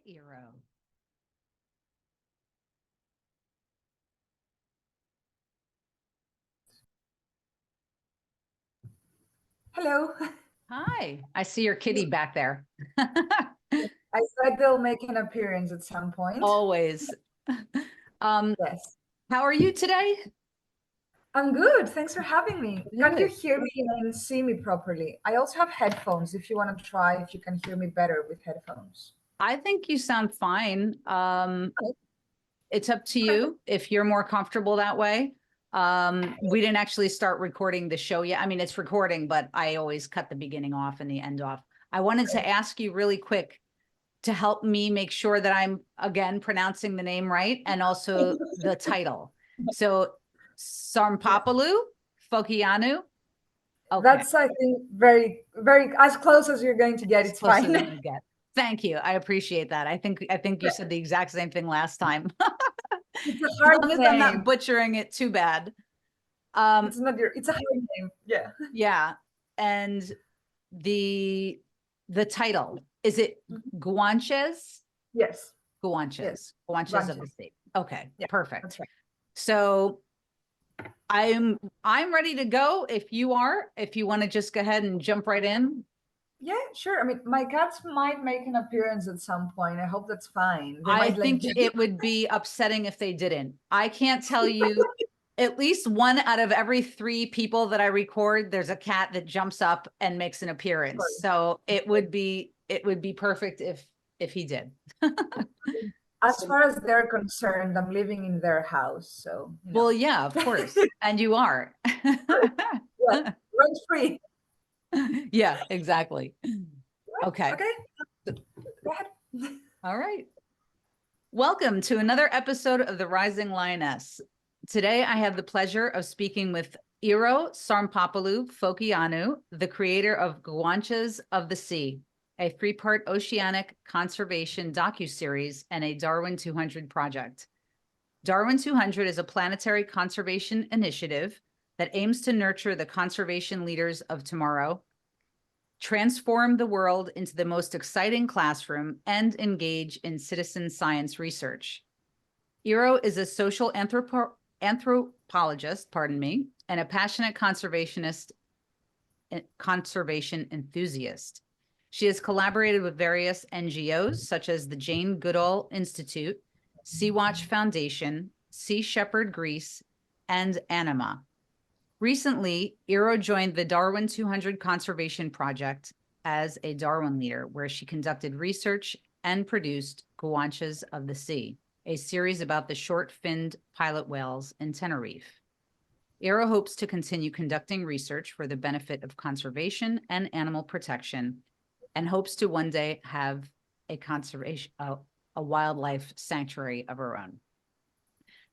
Hi, Iro. Hello. Hi. I see your kitty back there. I said they'll make an appearance at some point. Always. Um, Yes. how are you today? I'm good. Thanks for having me. Can you Good. hear me and see me properly? I also have headphones if you want to try if you can hear me better with headphones. I think you sound fine. Okay. It's up to Okay. you if you're more comfortable that way. We didn't actually start recording the show yet. I mean, it's recording, but I always cut the beginning off and the end off. I wanted to ask you really quick to help me make sure that I'm again pronouncing the name right and also the title. So Tsarmpopoulou-Fokianou. Okay, That's, I think, very, very as close as you're going to get. as It's close as I'm fine. gonna get. Thank you. I appreciate that. I think you said the exact same thing last time. It's a As hard long as I'm not name. butchering it too bad. It's a hard name. Yeah. Yeah. And the title, is it Mhm. Guanches? Yes. Yes. Guanches of the Branches. sea. Okay, Yeah, perfect. that's right. So I'm ready to go if you are, if you want to just go ahead and jump right in. Yeah, sure. I mean, my cats might make an appearance at some point. I hope that's fine. They I might like think it would be upsetting if they didn't. I can't tell you, at least one out of every 3 people that I record, there's a cat that jumps up and makes an appearance. So it would be perfect if he did. As So, far as they're concerned, I'm living in their house, so well, yeah, of course. And you are. yeah, rent free. Yeah, exactly. Okay. Okay, go ahead. All right. Welcome to another episode of the Rising Lioness. Today, I have the pleasure of speaking with Iro Tsarmpopoulou-Fokianou, the creator of Guanches of the Sea, a 3-part oceanic conservation docuseries and a Darwin 200 project. Darwin 200 is a planetary conservation initiative that aims to nurture the conservation leaders of tomorrow, transform the world into the most exciting classroom, and engage in citizen science research. Iro is a social anthropologist, and a passionate conservation enthusiast. She has collaborated with various NGOs such as the Jane Goodall Institute, Sea-Watch Foundation, Sea Shepherd Greece, and Anima. Recently, Iro joined the Darwin 200 Conservation Project as a Darwin leader, where she conducted research and produced Guanches of the Sea, a series about the short-finned pilot whales in Tenerife. Iro hopes to continue conducting research for the benefit of conservation and animal protection, and hopes to one day have a wildlife sanctuary of her own.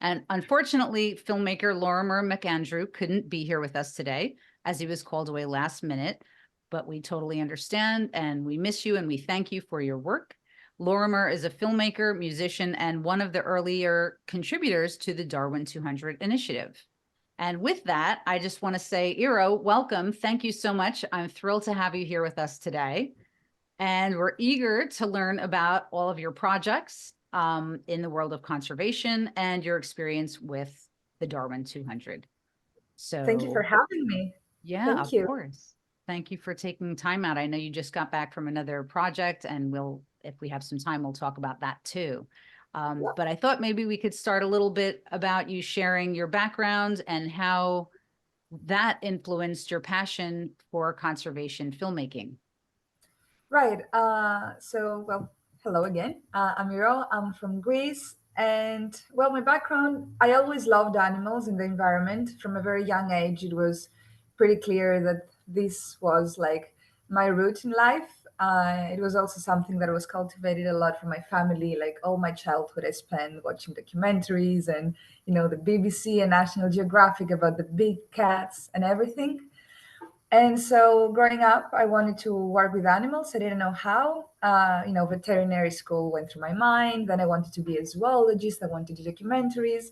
And unfortunately, filmmaker Lorimer McAndrew couldn't be here with us today as he was called away last minute, but we totally understand and we miss you and we thank you for your work. Lorimer is a filmmaker, musician, and one of the earlier contributors to the Darwin 200 initiative. And with that, I just want to say, Iro, welcome. Thank you so much. I'm thrilled to have you here with us today. And we're eager to learn about all of your projects in the world of conservation and your experience with the Darwin 200. Thank you for So having me. yeah, Thank of you. course. Thank you for taking time out. I know you just got back from another project, and if we have some time, we'll talk about that too. But I thought maybe we could start a little bit about you sharing your background and how that influenced your passion for conservation filmmaking. Right. Well, hello again. I'm Iro. I'm from Greece. And well, my background, I always loved animals and the environment. From a very young age, it was pretty clear that this was like my route in life. It was also something that was cultivated a lot from my family. Like all my childhood, I spent watching documentaries and, the BBC and National Geographic about the big cats and everything. And so growing up, I wanted to work with animals. I didn't know how. Veterinary school went through my mind. Then I wanted to be a zoologist. I wanted to do documentaries.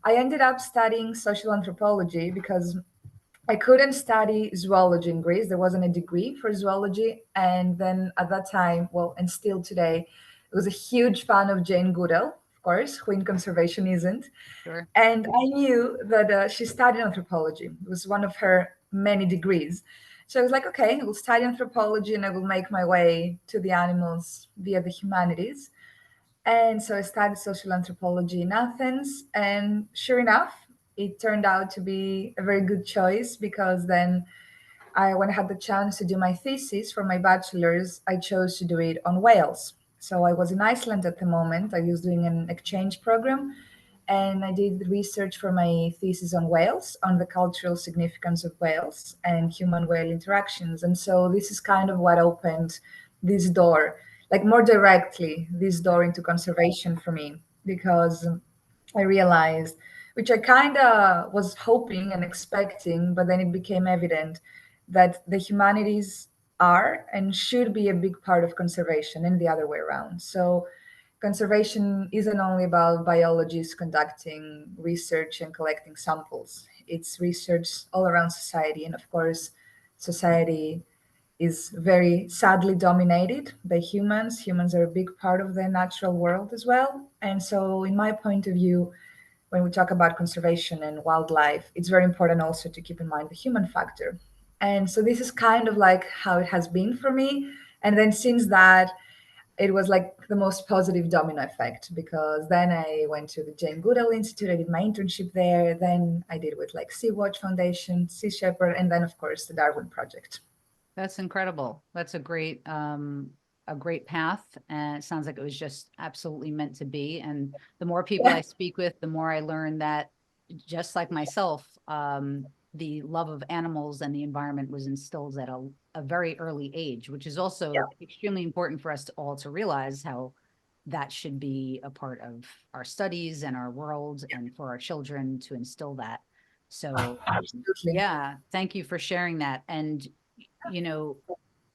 I ended up studying social anthropology because I couldn't study zoology in Greece. There wasn't a degree for zoology. And then at that time, well, and still today, was a huge fan of Jane Goodall, of course, who in conservation isn't. Sure. And I knew that she studied anthropology. It was one of her many degrees. So I was like, okay, I will study anthropology and I will make my way to the animals via the humanities. And so I studied social anthropology in Athens. And sure enough, it turned out to be a very good choice because then when I had the chance to do my thesis for my bachelor's, I chose to do it on whales. So I was in Iceland at the moment. I was doing an exchange program and I did research for my thesis on whales, on the cultural significance of whales and human whale interactions. And so this is kind of what opened this door, like more directly, this door into conservation for me, because I realized, which I kind of was hoping and expecting, but then it became evident that the humanities are and should be a big part of conservation and the other way around. So conservation isn't only about biologists conducting research and collecting samples. It's research all around society. And of course, society is very sadly dominated by humans. Humans are a big part of the natural world as well. And so, in my point of view, when we talk about conservation and wildlife, it's very important also to keep in mind the human factor. And so, this is kind of like how it has been for me. And then, since that, it was like the most positive domino effect because then I went to the Jane Goodall Institute. I did my internship there. Then I did with like Sea Watch Foundation, Sea Shepherd, and then of course the Darwin Project. That's incredible. That's a great path. And it sounds like it was just absolutely meant to be. And the more people Yeah. I speak with, the more I learn that just like myself, the love of animals and the environment was instilled at a very early age, which is Yeah. also extremely important for us to all to realize how that should be a part of our studies and our world and for our children to instill that. So Absolutely. yeah, thank you for sharing that. And you know,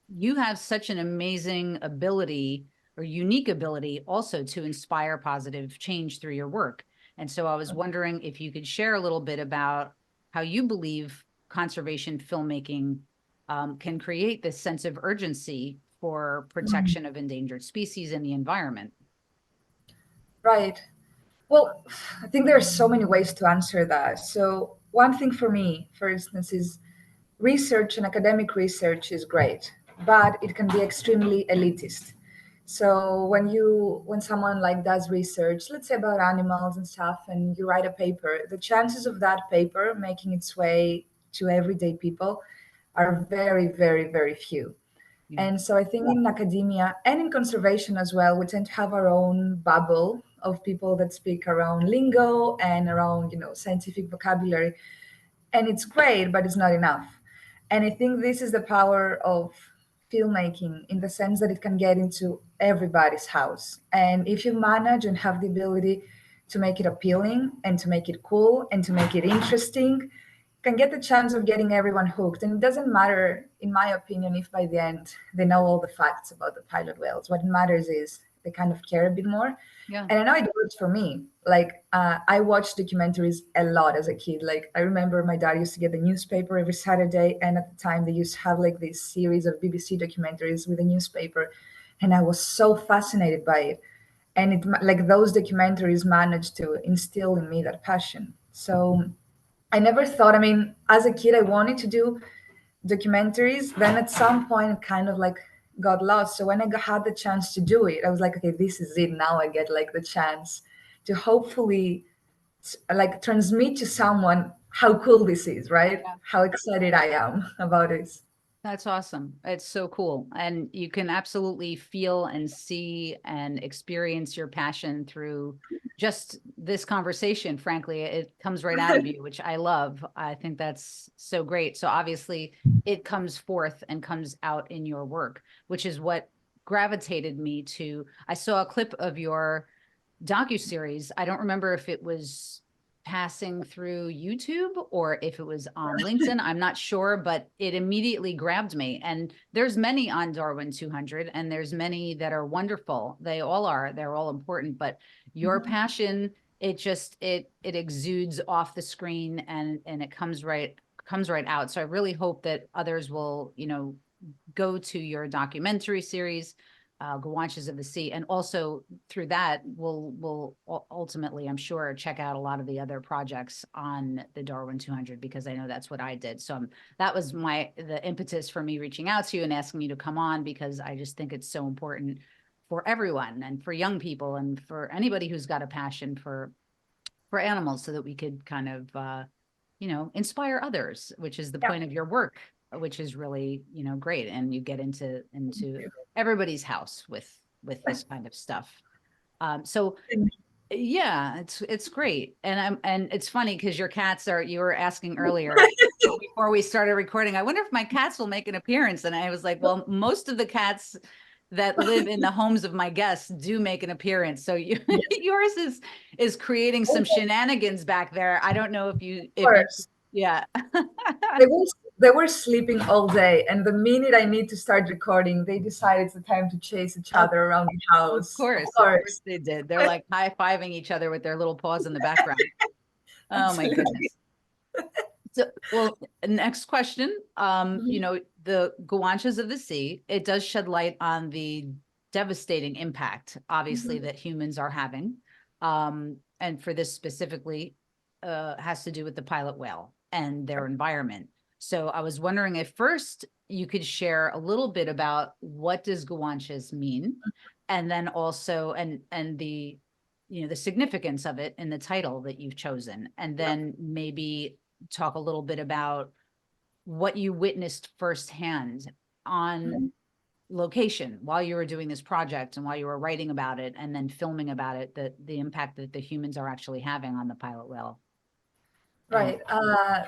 you have such an amazing ability or unique ability also to inspire positive change through your work. And so I was wondering if you could share a little bit about how you believe conservation filmmaking can create this sense of urgency for Mm. protection of endangered species and the environment. Right. Well, I think there are so many ways to answer that. So, one thing for me, for instance, is research and academic research is great, but it can be extremely elitist. So when someone like does research, let's say about animals and stuff, and you write a paper, the chances of that paper making its way to everyday people are very, very, very few. Yeah. And so I think in academia and in conservation as well, we tend to have our own bubble of people that speak around lingo and around, scientific vocabulary. And it's great, but it's not enough. And I think this is the power of filmmaking in the sense that it can get into everybody's house. And if you manage and have the ability to make it appealing and to make it cool and to make it interesting, can get the chance of getting everyone hooked. And it doesn't matter, in my opinion, if by the end they know all the facts about the pilot whales. What matters is they kind of care a bit more. Yeah. And I know it works for me. Like I watched documentaries a lot as a kid. Like I remember my dad used to get the newspaper every Saturday, and at the time they used to have like this series of BBC documentaries with a newspaper, and I was so fascinated by it. And it like those documentaries managed to instill in me that passion. So I never thought. I mean, as a kid, I wanted to do documentaries. Then at some point, it kind of like got lost. So when had the chance to do it, I was like, okay, this is it. Now I get like the chance to hopefully like transmit to someone how cool this is, right? How excited I am about this. That's awesome. It's so cool. And you can absolutely feel and see and experience your passion through just this conversation. Frankly, it comes right out of you, which I love. I think that's so great. So obviously it comes forth and comes out in your work, which is what gravitated me to. I saw a clip of your docuseries. I don't remember if it was passing through YouTube or if it was on LinkedIn. I'm not sure, but it immediately grabbed me. And there's many on Darwin 200, and there's many that are wonderful. They all are. They're all important. But your passion, it exudes off the screen and it comes right out. So I really hope that others will, go to your documentary series. Guanches of the Sea. And also through that, we'll ultimately, I'm sure, check out a lot of the other projects on the Darwin 200, because I know that's what I did. So that was the impetus for me reaching out to you and asking you to come on, because I just think it's so important for everyone, and for young people, and for anybody who's got a passion for animals, so that we could kind of, inspire others, which is the point of your work, which is really, great. And you get into everybody's house with this kind of stuff. So yeah, it's great. And it's funny because your cats you were asking earlier before we started recording, I wonder if my cats will make an appearance. And I was like, well, most of the cats that live in the homes of my guests do make an appearance. So yours is creating some shenanigans back there. I don't know if you, yeah. They were sleeping all day, and the minute I need to start recording, they decide it's the time to chase each other around the house. Of course they did. They're like high-fiving each other with their little paws in the background. Oh my goodness. So, well, next question. The Guanches of the Sea, it does shed light on the devastating impact, obviously, that humans are having. And for this specifically, has to do with the pilot whale and their environment. So I was wondering if first you could share a little bit about what does Guanches mean, and then also and the the significance of it in the title that you've chosen, and then maybe talk a little bit about what you witnessed firsthand on location while you were doing this project and while you were writing about it and then filming about it, the impact that the humans are actually having on the pilot whale. Right.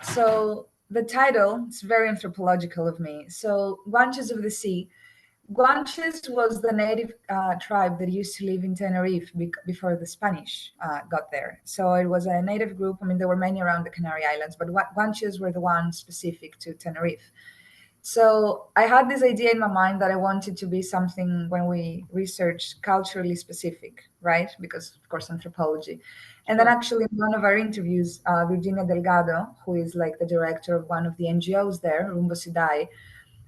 So the title is very anthropological of me. So Guanches of the Sea. Guanches was the native tribe that used to live in Tenerife before the Spanish got there. So it was a native group. I mean, there were many around the Canary Islands, but Guanches were the ones specific to Tenerife. So I had this idea in my mind that I wanted to be something when we research culturally specific, right? Because of course, anthropology. And then actually in one of our interviews, Virginia Delgado, who is like the director of one of the NGOs there, Rumbo Sidai,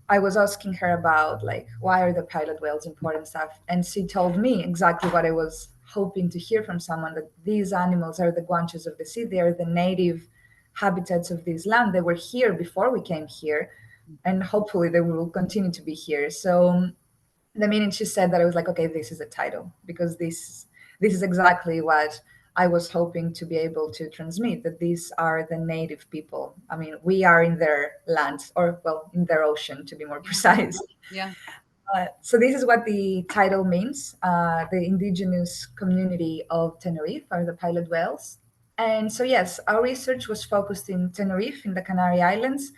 I was asking her about like, why are the pilot whales important stuff? And she told me exactly what I was hoping to hear from someone, that these animals are the Guanches of the sea. They are the native habitats of this land. They were here before we came here, and hopefully they will continue to be here. So the minute she said that, I was like, okay, this is a title, because this is exactly what I was hoping to be able to transmit, that these are the native people. I mean, we are in their land, or well, in their ocean, to be more precise. Yeah. So this is what the title means. The indigenous community of Tenerife are the pilot whales. And so, yes, our research was focused in Tenerife, in the Canary Islands,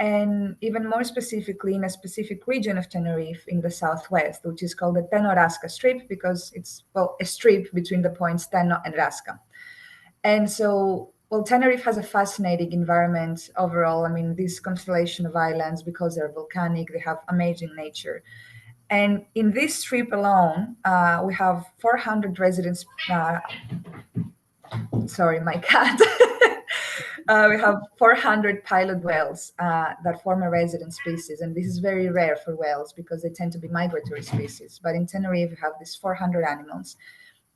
and even more specifically in a specific region of Tenerife in the southwest, which is called the Teno-Rasca Strip, because it's, well, a strip between the points Teno and Rasca. And so, well, Tenerife has a fascinating environment overall. I mean, this constellation of islands, because they're volcanic, they have amazing nature. And in this strip alone, we have 400 residents. Sorry, my cat. We have 400 pilot whales that form a resident species. And this is very rare for whales because they tend to be migratory species. But in Tenerife, we have these 400 animals.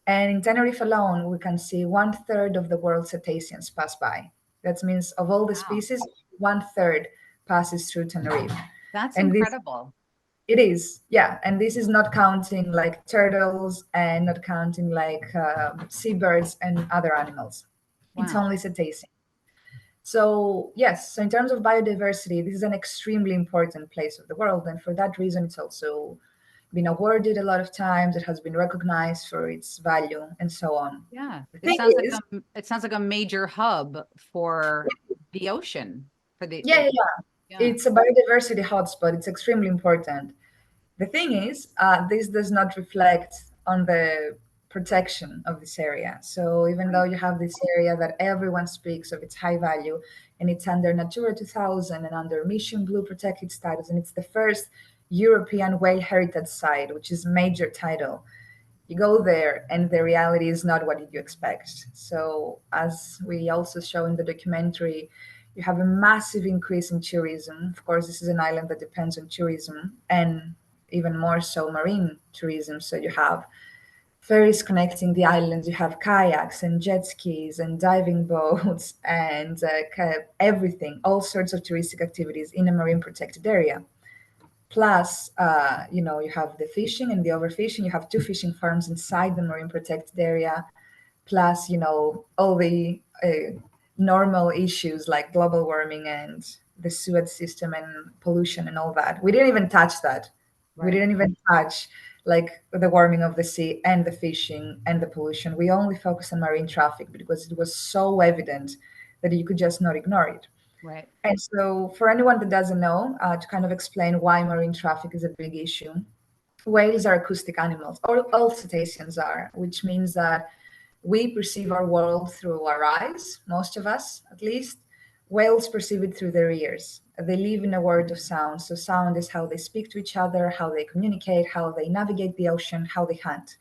And in Tenerife alone, we can see 1/3 of the world's cetaceans pass by. That means of all the species, 1/3 passes through Tenerife. That's and incredible. It is, yeah. And this is not counting like turtles and not counting like seabirds and other animals. Wow. It's only cetacean. So yes, so in terms of biodiversity, this is an extremely important place of the world. And for that reason, it's also been awarded a lot of times. It has been recognized for its value and so on. Yeah, it sounds like a major hub for the ocean. Yeah. It's a biodiversity hotspot. It's extremely important. The thing is, this does not reflect on the protection of this area. So even though you have this area that everyone speaks of its high value, and it's under Natura 2000 and under Mission Blue protected status, and it's the first European whale heritage site, which is major title. You go there and the reality is not what you expect. So as we also show in the documentary, you have a massive increase in tourism. Of course, this is an island that depends on tourism, and even more so marine tourism. So you have ferries connecting the islands, you have kayaks and jet skis and diving boats and everything, all sorts of touristic activities in a marine protected area. Plus, you have the fishing and the overfishing. You have two fishing farms inside the marine protected area. Plus, all the normal issues like global warming and the sewage system and pollution and all that. We didn't even touch that. We Right. didn't even touch like the warming of the sea and the fishing and the pollution. We only focused on marine traffic because it was so evident that you could just not ignore it. Right. And so, for anyone that doesn't know, to kind of explain why marine traffic is a big issue, whales are acoustic animals, or all cetaceans are, which means that we perceive our world through our eyes, most of us at least. Whales perceive it through their ears. They live in a world of sound. So, sound is how they speak to each other, how they communicate, how they navigate the ocean, how they hunt.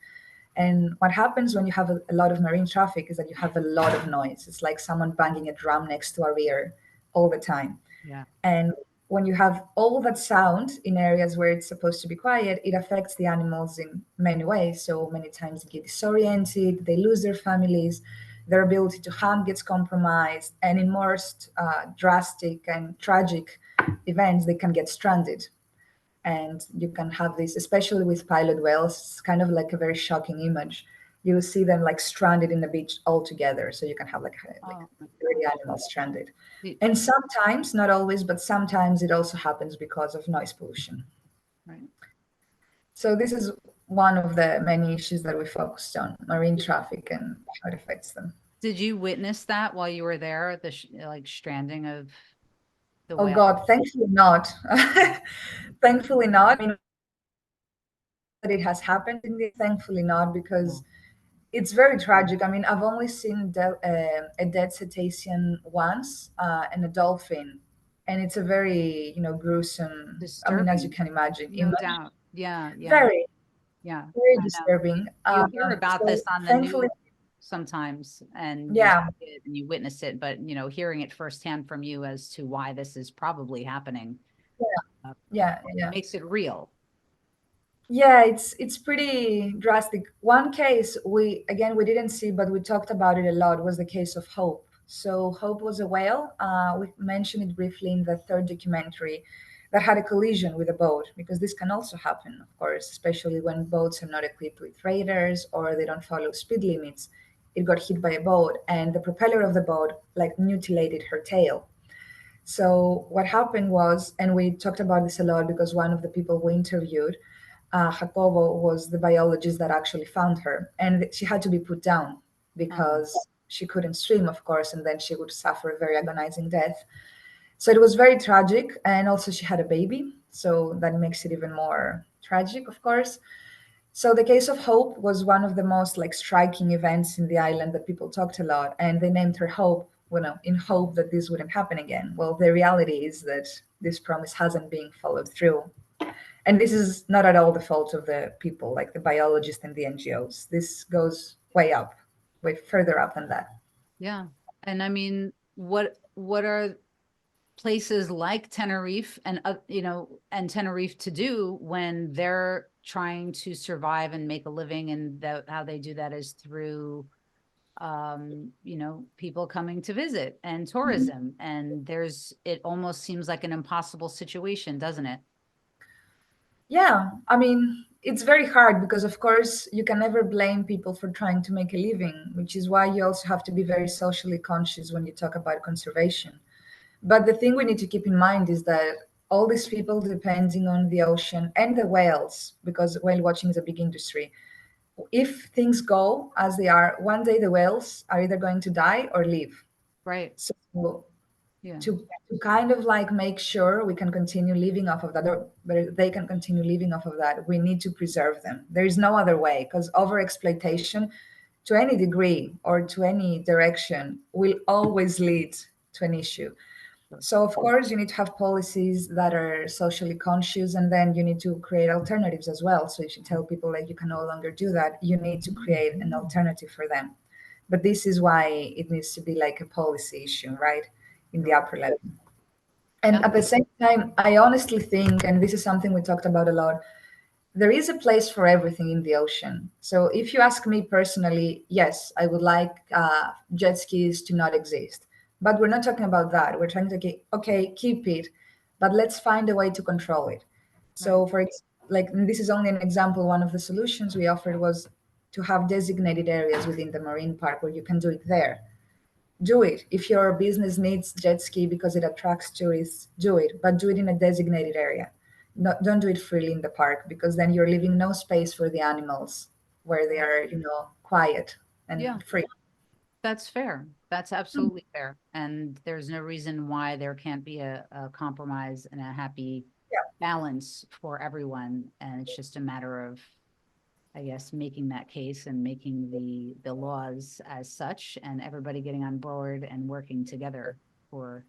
And what happens when you have a lot of marine traffic is that you have a lot of noise. It's like someone banging a drum next to our ear all the time. Yeah. And when you have all that sound in areas where it's supposed to be quiet, it affects the animals in many ways. So many times they get disoriented, they lose their families, their ability to hunt gets compromised, and in most drastic and tragic events, they can get stranded. And you can have this, especially with pilot whales, it's kind of like a very shocking image. You will see them like stranded in the beach altogether. So you can have like Oh, 30 animals stranded. the- And sometimes, not always, but sometimes it also happens because of noise pollution. right. So this is one of the many issues that we focused on, marine traffic and how it affects them. Did you witness that while you were there, the like stranding of the Oh whale? God, thankfully not. Thankfully not. I mean, that it has happened in the, thankfully not, because it's very tragic. I mean, I've only seen a dead cetacean once and a dolphin, and it's a very, gruesome. I mean, as you Disturbing, can imagine, no image. doubt. Yeah, yeah, Very, yeah. very I know. disturbing. You hear about So this on the thankfully, news sometimes, and you yeah, see it and you witness it, but hearing it firsthand from you as to why this is probably happening, yeah, uh, yeah. makes it real. Yeah, it's pretty drastic. One case we didn't see, but we talked about it a lot, was the case of Hope. So Hope was a whale. We mentioned it briefly in the third documentary that had a collision with a boat, because this can also happen, of course, especially when boats are not equipped with radars or they don't follow speed limits. It got hit by a boat, and the propeller of the boat like mutilated her tail. So what happened was, and we talked about this a lot because one of the people we interviewed, Jacobo, was the biologist that actually found her, and she had to be put down Oh, because she couldn't swim, of course, and then she would suffer a very agonizing death. So it was very tragic, and also she had a baby, so that makes it even more tragic, of course. So the case of Hope was one of the most like striking events in the island that people talked a lot, and they named her Hope, in hope that this wouldn't happen again. Well, the reality is that this promise hasn't been followed through, and this is not at all the fault of the people, like the biologists and the NGOs. This goes way up, way further up than that. yeah. And I mean, what are places like Tenerife and and Tenerife to do when they're trying to survive and make a living, and how they do that is through people coming to visit and Mhm. tourism, and it almost seems like an impossible situation, doesn't it? Yeah, I mean, it's very hard because, of course, you can never blame people for trying to make a living, which is why you also have to be very socially conscious when you talk about conservation. But the thing we need to keep in mind is that all these people depending on the ocean and the whales, because whale watching is a big industry. If things go as they are, one day the whales are either going to die or live. Right. So Yeah. to kind of like make sure we can continue living off of that, or they can continue living off of that, we need to preserve them. There is no other way, because over exploitation to any degree or to any direction will always lead to an issue. Sure. So of course you need to have policies that are socially conscious, and then you need to create alternatives as well. So if you tell people like you can no longer do that, you need to create an alternative for them. But this is why it needs to be like a policy issue, right? In the Sure. upper level. And Yeah. at the same time, I honestly think, and this is something we talked about a lot, there is a place for everything in the ocean. So if you ask me personally, yes, I would like jet skis to not exist. But we're not talking about that. We're trying to get, okay, keep it, but let's find a way to control it. Right. So like, and this is only an example. One of the solutions we offered was to have designated areas within the marine park where you can do it there. Do it. If your business needs jet ski because it attracts tourists, do it, but do it in a designated area. Don't do it freely in the park, because then you're leaving no space for the animals where they Right. are, quiet and Yeah, free. that's fair. That's Mm. absolutely fair. And there's no reason why there can't be a compromise and a happy Yeah, balance for everyone. And it's just a matter of, I guess, making that case and making the laws as such, and everybody getting on board and working together for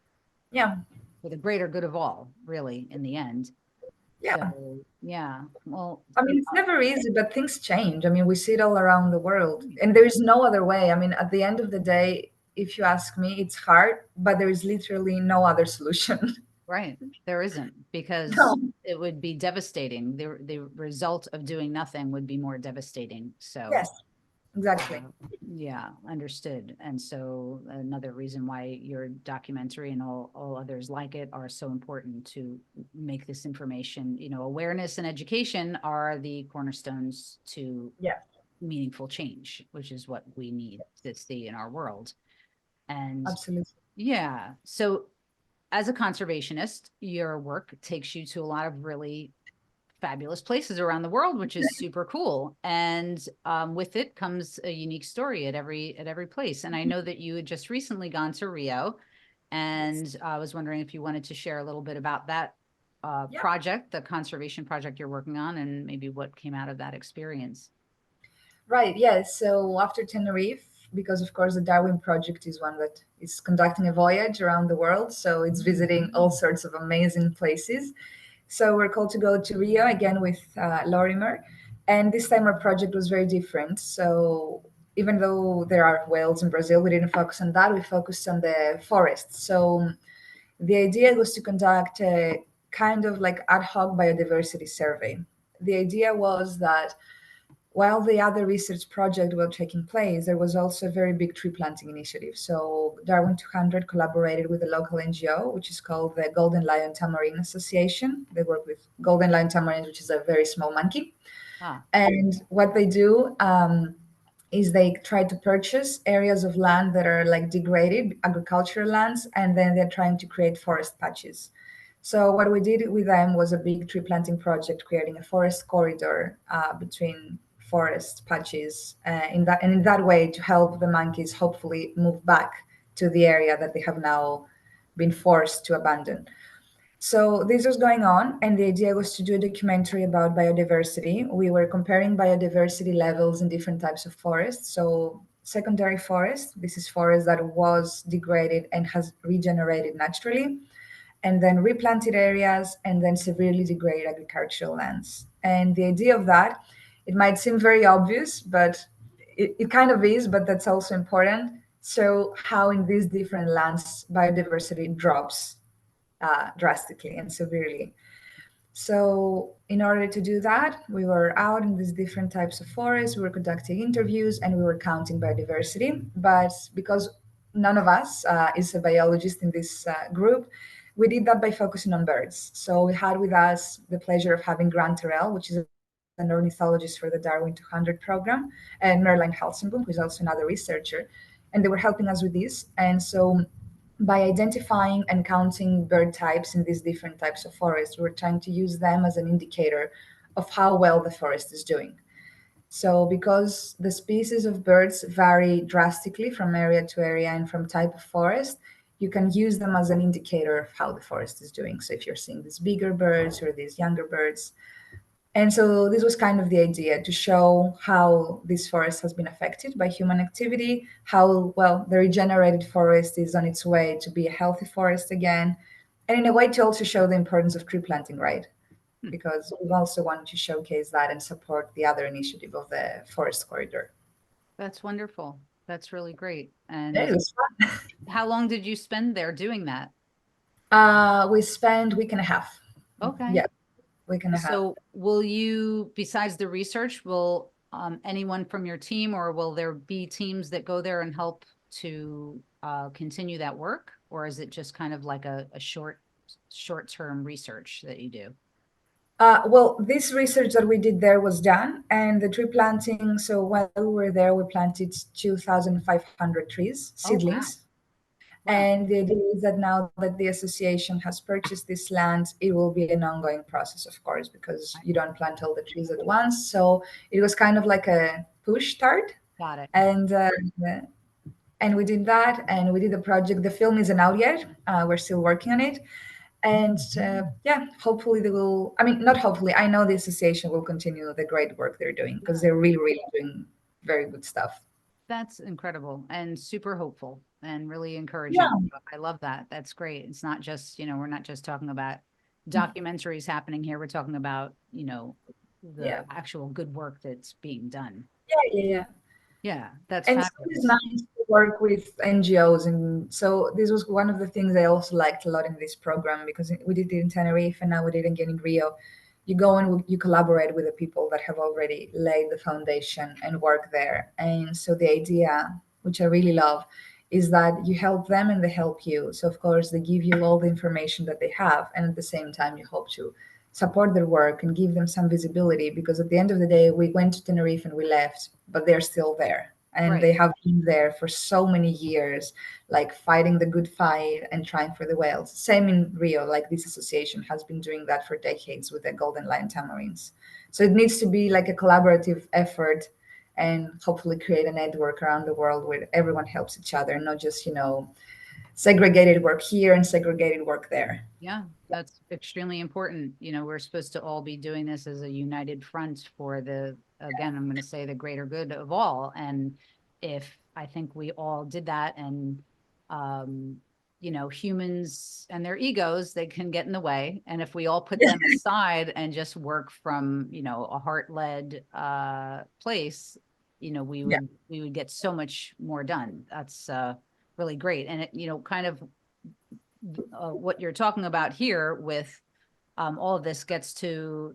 yeah, for the greater good of all, really, in the end. yeah. So yeah, well, I mean, it's never easy, but things change. I mean, we see it all around the world, and there is no other way. I mean, at the end of the day, if you ask me, it's hard, but there is literally no other solution. right, there isn't, No. because it would be devastating. The result of doing nothing would be more devastating. So Yes, exactly. yeah, understood. And so another reason why your documentary and all others like it are so important to make this information, awareness and education are the cornerstones to Yeah, meaningful change, which is what we need to see in our world. And absolutely. yeah, so as a conservationist, your work takes you to a lot of really fabulous places around the world, which is super cool. And with it comes a unique story at every place. And I know that you had just recently gone to Rio, and I was wondering if you wanted to share a little bit about that Yeah. project, the conservation project you're working on, and maybe what came out of that experience. Right, yes. So after Tenerife, because of course the Darwin Project is one that is conducting a voyage around the world, so it's visiting all sorts of amazing places. So we're called to go to Rio again with Lorimer, and this time our project was very different. So even though there are whales in Brazil, we didn't focus on that. We focused on the forests. So the idea was to conduct a kind of like ad hoc biodiversity survey. The idea was that while the other research project were taking place, there was also a very big tree planting initiative. So Darwin 200 collaborated with a local NGO, which is called the Golden Lion Tamarin Association. They work with golden lion tamarins, which is a very small monkey. Ah, And what they do is they try to purchase areas of land that are like degraded agricultural lands, and then they're trying to create forest patches. So what we did with them was a big tree planting project, creating a forest corridor between forest patches, in that way to help the monkeys hopefully move back to the area that they have now been forced to abandon. So this was going on, and the idea was to do a documentary about biodiversity. We were comparing biodiversity levels in different types of forests. So secondary forest, this is forest that was degraded and has regenerated naturally, and then replanted areas, and then severely degraded agricultural lands. And the idea of that, it might seem very obvious, but it kind of is, but that's also important. So how in these different lands biodiversity drops drastically and severely. So, in order to do that, we were out in these different types of forests, we were conducting interviews, and we were counting biodiversity. But because none of us is a biologist in this group, we did that by focusing on birds. So, we had with us the pleasure of having Grant Terrell, which is an ornithologist for the Darwin 200 program, and Merlin Halsenboom, who is also another researcher. And they were helping us with this. And so, by identifying and counting bird types in these different types of forests, we're trying to use them as an indicator of how well the forest is doing. So, because the species of birds vary drastically from area to area and from type of forest, you can use them as an indicator of how the forest is doing. So, if you're seeing these bigger birds or these younger birds, and so this was kind of the idea, to show how this forest has been affected by human activity, how well the regenerated forest is on its way to be a healthy forest again, and in a way to also show the importance of tree planting, right? hmm, Because we also wanted to showcase that and support the other initiative of the forest corridor. that's wonderful. That's really great. Yeah, And it was fun. how long did you spend there doing that? We spent week and a half. Okay. Yeah. week and a half. So will you, besides the research, will anyone from your team, or will there be teams that go there and help to continue that work? Or is it just kind of like a short-term research that you do? Well, this research that we did there was done, and the tree planting. So while we were there, we planted 2,500 trees, Oh, wow. seedlings. Wow. And the idea is that now that the association has purchased this land, it will be an ongoing process, of course, because you don't plant all the trees at once. So it was kind of like a push start, Got it. and and we did that, and we did the project. The film isn't out yet; we're still working on it, and yeah, hopefully they will. I mean, not hopefully. I know the association will continue the great work they're doing because Yeah. they're really, really doing very good stuff. That's incredible and super hopeful and really Yeah, encouraging. I love that. That's great. It's not just, we're not just talking about documentaries happening here. We're talking about, yeah, the actual good work that's being done. yeah, yeah, yeah. Yeah, that's And so it's fabulous. nice to work with NGOs. And so this was one of the things I also liked a lot in this program because we did it in Tenerife and now we did it again in Rio. You go and you collaborate with the people that have already laid the foundation and work there. And so the idea, which I really love, is that you help them and they help you. So of course they give you all the information that they have, and at the same time you hope to support their work and give them some visibility because at the end of the day we went to Tenerife and we left, but they're still there and Right. they have been there for so many years, like fighting the good fight and trying for the whales. Same in Rio, like this association has been doing that for decades with the golden lion tamarins. So it needs to be like a collaborative effort and hopefully create a network around the world where everyone helps each other, not just, segregated work here and segregated work there. Yeah, that's extremely important. We're supposed to all be doing this as a united front for again, I'm going to say the greater good of all. And if I think we all did that and, um, humans and their egos, they can get in the way. And if we all put them aside and just work from, a heart-led place, Yeah. we would get so much more done. That's really great. And it, kind of what you're talking about here with all of this gets to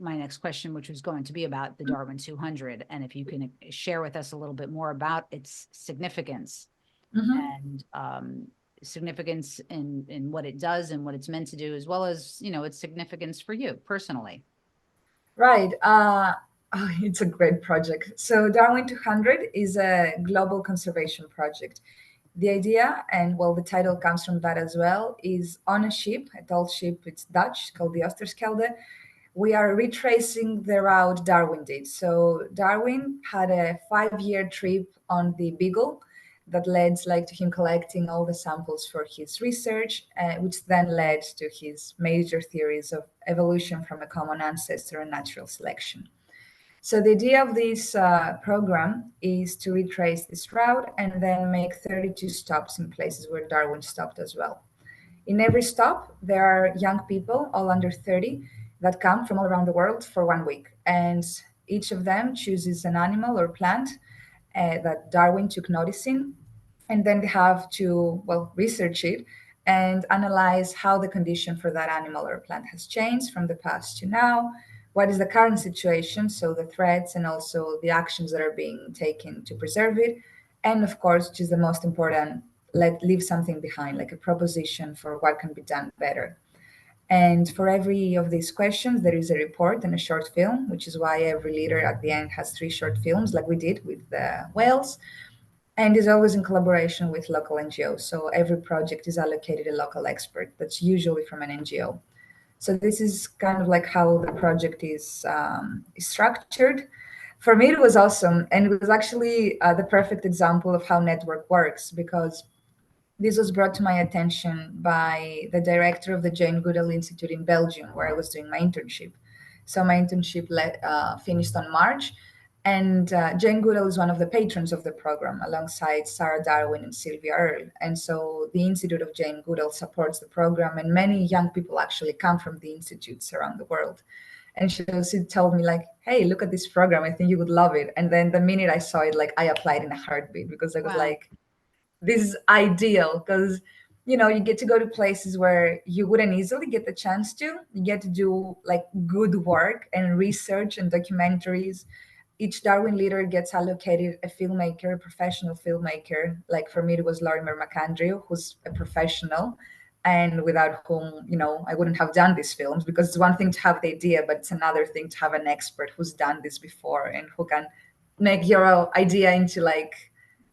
my next question, which was going to be about the Darwin 200. And if you can share with us a little bit more about its significance Mhm. and significance in what it does and what it's meant to do, as well as, its significance for you personally. Right. It's a great project. So, Darwin 200 is a global conservation project. The idea, and well, the title comes from that as well, is on a ship, a tall ship, it's Dutch, called the Oosterschelde. We are retracing the route Darwin did. So, Darwin had a 5 year trip on the Beagle that led like to him collecting all the samples for his research, which then led to his major theories of evolution from a common ancestor and natural selection. So the idea of this program is to retrace this route and then make 32 stops in places where Darwin stopped as well. In every stop, there are young people, all under 30, that come from all around the world for 1 week. And each of them chooses an animal or plant that Darwin took notice in. And then they have to, well, research it and analyze how the condition for that animal or plant has changed from the past to now. What is the current situation? So the threats and also the actions that are being taken to preserve it. And of course, which is the most important, leave something behind, like a proposition for what can be done better. And for every of these questions, there is a report and a short film, which is why every leader at the end has three short films, like we did with the whales, and is always in collaboration with local NGOs. So every project is allocated a local expert that's usually from an NGO. So this is kind of like how the project is structured. For me, it was awesome, and it was actually the perfect example of how network works because this was brought to my attention by the director of the Jane Goodall Institute in Belgium, where I was doing my internship. So my internship finished on March, and Jane Goodall is one of the patrons of the program, alongside Sarah Darwin and Sylvia Earle. And so the Institute of Jane Goodall supports the program, and many young people actually come from the institutes around the world. And she told me like, "Hey, look at this program. I think you would love it." And then the minute I saw it, like I applied in a heartbeat because I was Wow. like, this is ideal because you get to go to places where you wouldn't easily get the chance to. You get to do like good work and research and documentaries. Each Darwin leader gets allocated a filmmaker, a professional filmmaker. Like for me, it was Lorimer McAndrew, who's a professional, and without whom, I wouldn't have done these films, because it's one thing to have the idea, but it's another thing to have an expert who's done this before and who can make your idea into like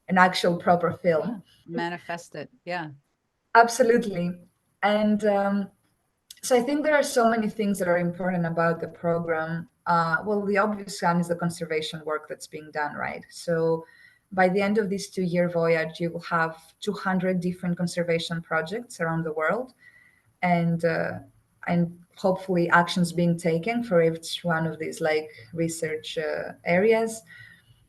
an actual proper film. Manifest it. Yeah. Absolutely. And so I think there are so many things that are important about the program. Well, the obvious one is the conservation work that's being done, right? So by the end of this 2-year voyage, you will have 200 different conservation projects around the world, and hopefully actions being taken for each one of these like research areas.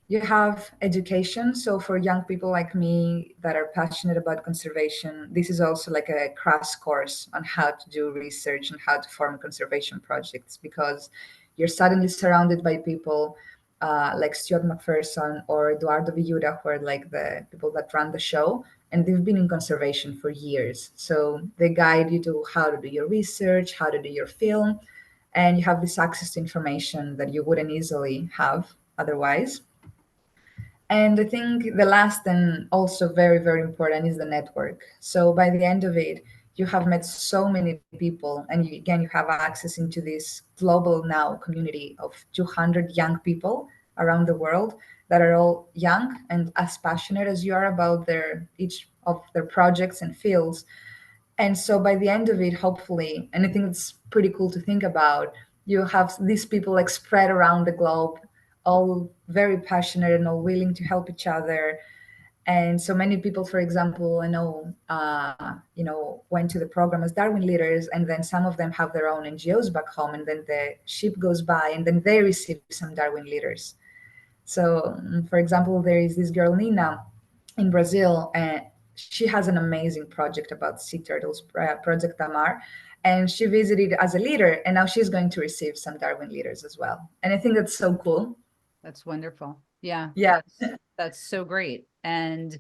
You have education. So for young people like me that are passionate about conservation, this is also like a crash course on how to do research and how to form conservation projects, because you're suddenly surrounded by people like Stuart McPherson or Eduardo Villuda, who are like the people that run the show, and they've been in conservation for years. So they guide you to how to do your research, how to do your film, and you have this access to information that you wouldn't easily have otherwise. And I think the last and also very, very important is the network. So by the end of it, you have met so many people, and again, you have access into this global now community of 200 young people around the world that are all young and as passionate as you are about their each of their projects and fields. And so by the end of it, hopefully, and I think it's pretty cool to think about, you have these people like spread around the globe, all very passionate and all willing to help each other. And so many people, for example, I know, went to the program as Darwin leaders, and then some of them have their own NGOs back home, and then the ship goes by, and then they receive some Darwin leaders. So, for example, there is this girl Nina in Brazil, and she has an amazing project about sea turtles, Project Amar, and she visited as a leader, and now she's going to receive some Darwin leaders as well. And I think that's so cool. That's wonderful. Yeah, Yeah. that's so great. And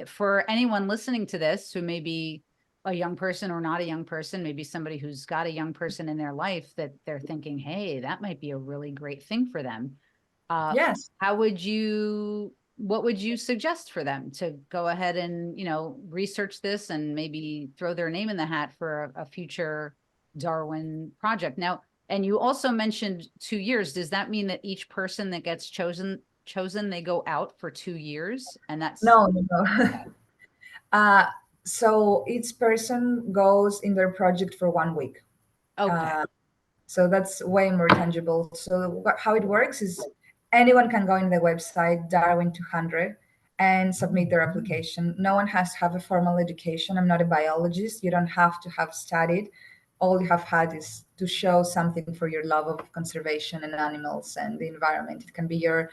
for anyone listening to this who may be a young person or not a young person, maybe somebody who's got a young person in their life that they're thinking, hey, that might be a really great thing for them. Yes. What would you suggest for them to go ahead and, research this and maybe throw their name in the hat for a future Darwin project? Now, and you also mentioned 2 years. Does that mean that each person that gets chosen, they go out for 2 years? And that's No, no, no. uh, so each person goes in their project for 1 week. okay. So that's way more tangible. So how it works is anyone can go in the website Darwin 200 and submit their application. No one has to have a formal education. I'm not a biologist. You don't have to have studied. All you have had is to show something for your love of conservation and animals and the environment. It can be your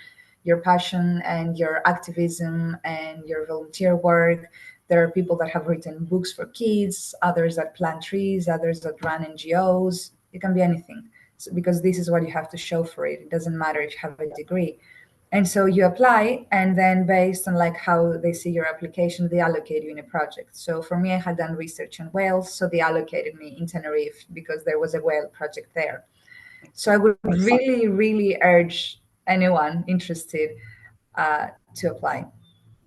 passion and your activism and your volunteer work. There are people that have written books for kids, others that plant trees, others that run NGOs. It can be anything. So, because this is what you have to show for it. It doesn't matter if you have a degree. And so you apply, and then based on like how they see your application, they allocate you in a project. So for me, I had done research on whales, so they allocated me in Tenerife because there was a whale project there. So I would really, really urge anyone interested to apply,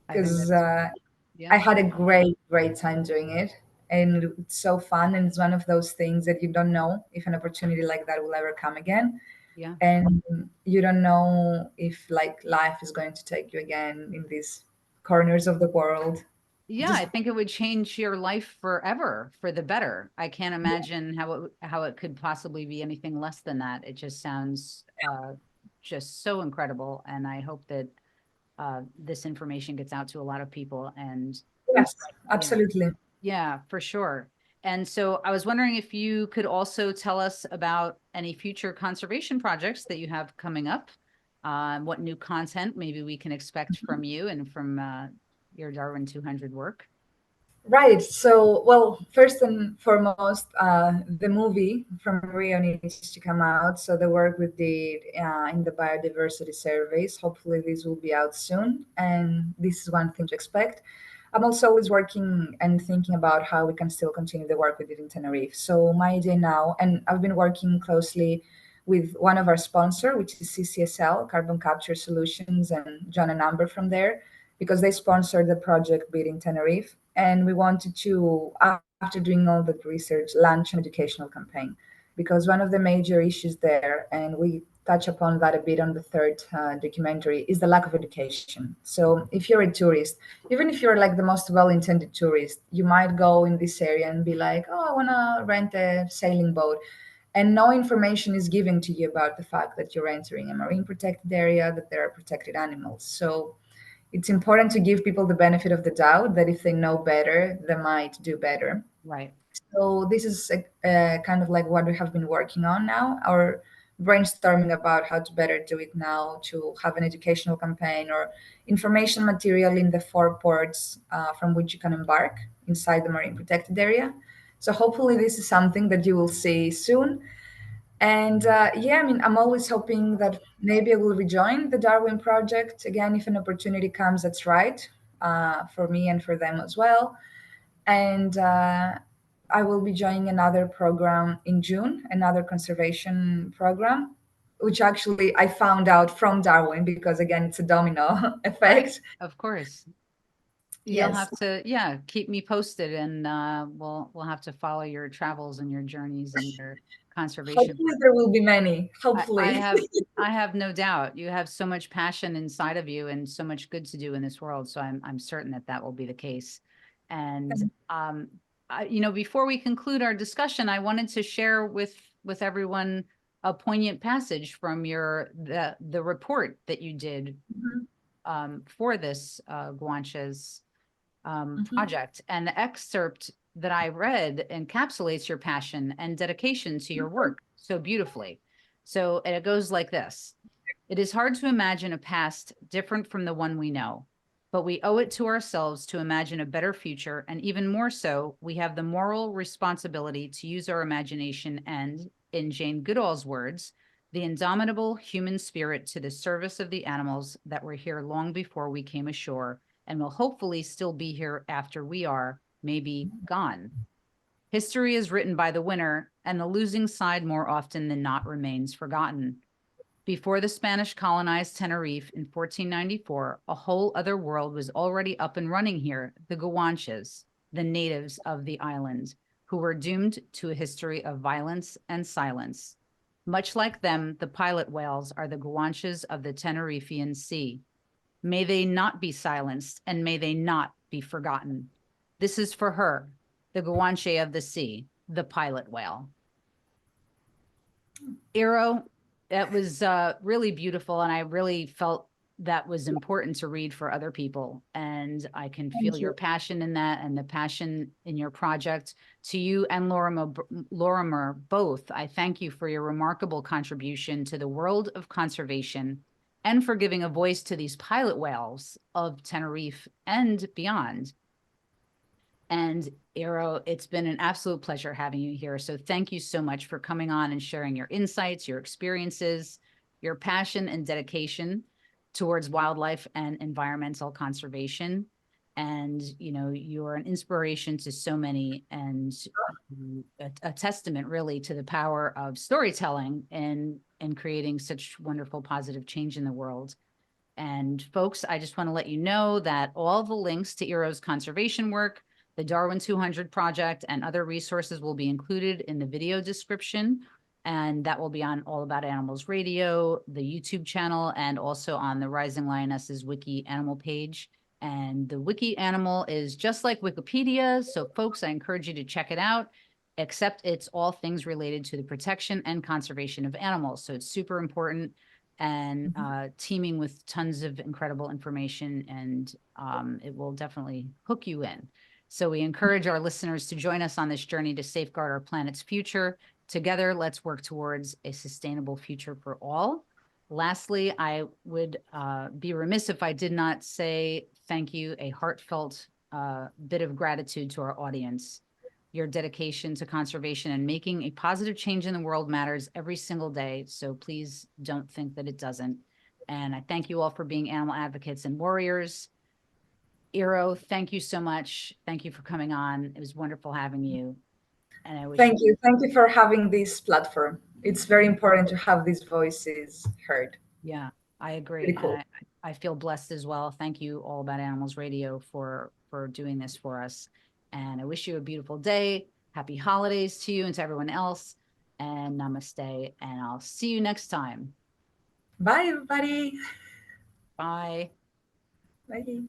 I think because that's, I yeah, had a great, great time doing it. And it's so fun. And it's one of those things that you don't know if an opportunity like that will ever come again. yeah. And you don't know if like life is going to take you again in these corners of the world. Yeah, Just I think it would change your life forever for the better. I can't imagine how it could possibly be anything less than that. It just sounds just so incredible, and I hope that this information gets out to a lot of people. And yes, you know, absolutely. yeah, for sure. And so I was wondering if you could also tell us about any future conservation projects that you have coming up. What new content maybe we can expect from you and from your Darwin 200 work. Right. So, well, first and foremost, the movie from Rio needs to come out. So the work we did in the biodiversity surveys, hopefully this will be out soon. And this is one thing to expect. I'm also always working and thinking about how we can still continue the work we did in Tenerife. So my idea now, and I've been working closely with one of our sponsor, which is CCSL, Carbon Capture Solutions, and John and Amber from there, because they sponsored the project Bid in Tenerife. And we wanted to, after doing all the research, launch an educational campaign. Because one of the major issues there, and we touch upon that a bit on the third documentary, is the lack of education. So if you're a tourist, even if you're like the most well-intended tourist, you might go in this area and be like, oh, I want to rent a sailing boat, and no information is given to you about the fact that you're entering a marine protected area, that there are protected animals. So it's important to give people the benefit of the doubt that if they know better, they might do better. Right. So this is kind of like what we have been working on now, our brainstorming about how to better do it now, to have an educational campaign or information material in the 4 ports from which you can embark inside the marine protected area. So hopefully this is something that you will see soon. And yeah, I mean, I'm always hoping that maybe I will rejoin the Darwin Project again if an opportunity comes that's right for me and for them as well. And I will be joining another program in June, another conservation program, which actually I found out from Darwin because, again, it's a domino Right. effect. Of course. You'll Yes. have to, yeah, keep me posted, and we'll have to follow your travels and your journeys and your conservation Hopefully, work. there will be many. I, I Hopefully. have I have no doubt you have so much passion inside of you and so much good to do in this world. So I'm certain that that will be the case. And before we conclude our discussion, I wanted to share with everyone a poignant passage from the report that you did Mhm, for this Guanches mhm, project. And the excerpt that I read encapsulates your passion and dedication to your work so beautifully. So it goes like this. It is hard to imagine a past different from the one we know, but we owe it to ourselves to imagine a better future. And even more so, we have the moral responsibility to use our imagination and, in Jane Goodall's words, the indomitable human spirit to the service of the animals that were here long before we came ashore and will hopefully still be here after we are, maybe, gone. History is written by the winner, and the losing side more often than not remains forgotten. Before the Spanish colonized Tenerife in 1494, a whole other world was already up and running here, the Guanches, the natives of the island, who were doomed to a history of violence and silence. Much like them, the pilot whales are the Guanches of the Tenerifean Sea. May they not be silenced, and may they not be forgotten. This is for her, the Guanche of the sea, the pilot whale. Iro, that was really beautiful, and I really felt that was important to read for other people. And I can feel thank your you. passion in that and the passion in your project. To you and Lorimer both, I thank you for your remarkable contribution to the world of conservation and for giving a voice to these pilot whales of Tenerife and beyond. And Iro, it's been an absolute pleasure having you here. So thank you so much for coming on and sharing your insights, your experiences, your passion and dedication towards wildlife and environmental conservation. And, you're an inspiration to so many, and a testament really to the power of storytelling and creating such wonderful positive change in the world. And folks, I just want to let you know that all the links to Iro's conservation work, the Darwin 200 project, and other resources will be included in the video description. And that will be on All About Animals Radio, the YouTube channel, and also on the Rising Lioness's Wiki Animal page. And the Wiki Animal is just like Wikipedia. So folks, I encourage you to check it out, except it's all things related to the protection and conservation of animals. So it's super important and teeming with tons of incredible information, and it will definitely hook you in. So we encourage our listeners to join us on this journey to safeguard our planet's future. Together, let's work towards a sustainable future for all. Lastly, I would be remiss if I did not say thank you, a heartfelt bit of gratitude to our audience. Your dedication to conservation and making a positive change in the world matters every single day. So please don't think that it doesn't. And I thank you all for being animal advocates and warriors. Iro, thank you so much. Thank you for coming on. It was wonderful having you. And I wish Thank you. Thank you for having this platform. It's very important to have these voices heard. yeah, I agree. Pretty And cool. I feel blessed as well. Thank you, All About Animals Radio, for doing this for us. And I wish you a beautiful day. Happy holidays to you and to everyone else. And namaste. And I'll see you next time. Bye, everybody. Bye. Bye.